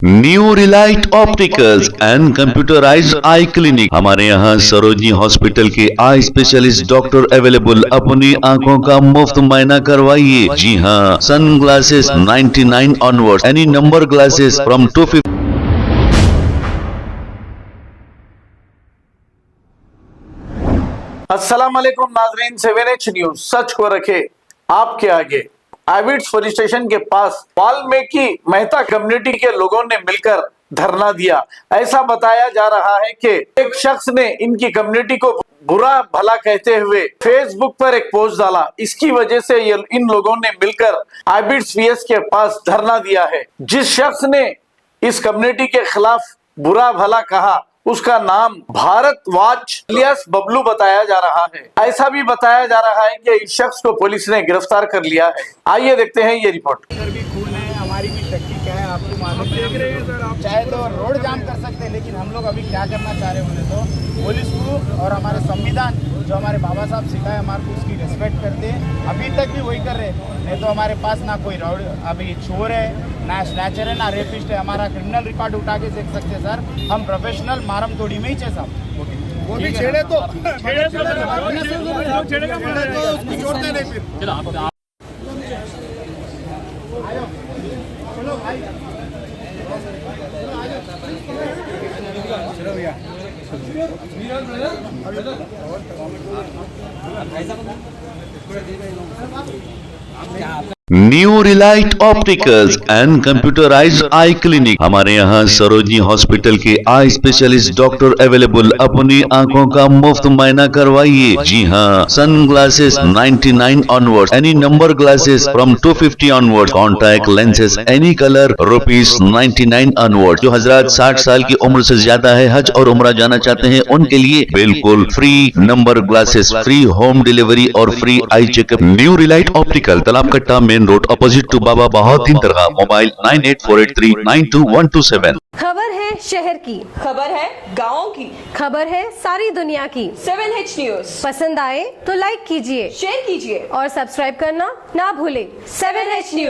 New Relight opticals and computerised I clinic. हमारे यहाँ Sarojini hospital के आई स्पेशलिस्ट डॉक्टर अवेलेबल। अपनी आंखों का मुफ्त मुआयना करवाइए। जी हाँ, sunglasses 99 onward, any number glasses from 250। अस्सलाम वालेकुम नाजरीन, 7H न्यूज सच को रखे आपके आगे। आइविड्स पुलिस स्टेशन के पास वाल्मीकि मेहता कम्युनिटी के लोगों ने मिलकर धरना दिया। ऐसा बताया जा रहा है कि एक शख्स ने इनकी कम्युनिटी को बुरा भला कहते हुए फेसबुक पर एक पोस्ट डाला। इसकी वजह से इन लोगों ने मिलकर आइविड्स पीएस के पास धरना दिया है। जिस शख्स ने इस कम्युनिटी के खिलाफ बुरा भला कहा उसका नाम भारतवाज इलियास बबलू बताया जा रहा है। ऐसा भी बताया जा रहा है कि इस शख्स को पुलिस ने गिरफ्तार कर लिया है। आइए देखते हैं ये रिपोर्ट। भी खून है, हमारी भी शक्ति क्या है आपको मालूम है। चाहे तो रोड जाम कर सकते हैं, लेकिन हम लोग अभी क्या करना चाह रहे हैं तो पुलिस को और हमारे संविधान जो हमारे बाबा साहब सिखाए हमारे को उसकी रिस्पेक्ट करते हैं। अभी तक भी वही कर रहे हैं। नहीं तो हमारे पास ना कोई अभी चोर है, ना स्नैचर है, ना रेपिस्ट है। हमारा क्रिमिनल रिकॉर्ड उठा के देख सकते हैं सर। हम प्रोफेशनल मारम तोड़ी में ही छे साहब। वो भी छेड़े तो उसको छोड़ते नहीं फिर। चलो भाई, चलो भैया। New Relight opticals and computerised I clinic. हमारे यहाँ सरोजनी हॉस्पिटल के आई स्पेशलिस्ट डॉक्टर अवेलेबल। अपनी आंखों का मुफ्त मुआयना करवाइए। जी हाँ, sunglasses 99 onward, any number glasses from 250 onward, contact lenses any colour ₹99 onward. जो हजरात 60 साल की उम्र से ज्यादा है, हज और उम्रा जाना चाहते हैं, उनके लिए बिल्कुल free number glasses, free home delivery और free eye checkup. New relight optical, Talab Katta, main road, opposite to Baba Bahauddin दरगाह। मोबाइल 9848392127। खबर है शहर की, खबर है गाँव की, खबर है सारी दुनिया की। 7H न्यूज पसंद आए तो लाइक कीजिए, शेयर कीजिए और सब्सक्राइब करना ना भूले। 7H news.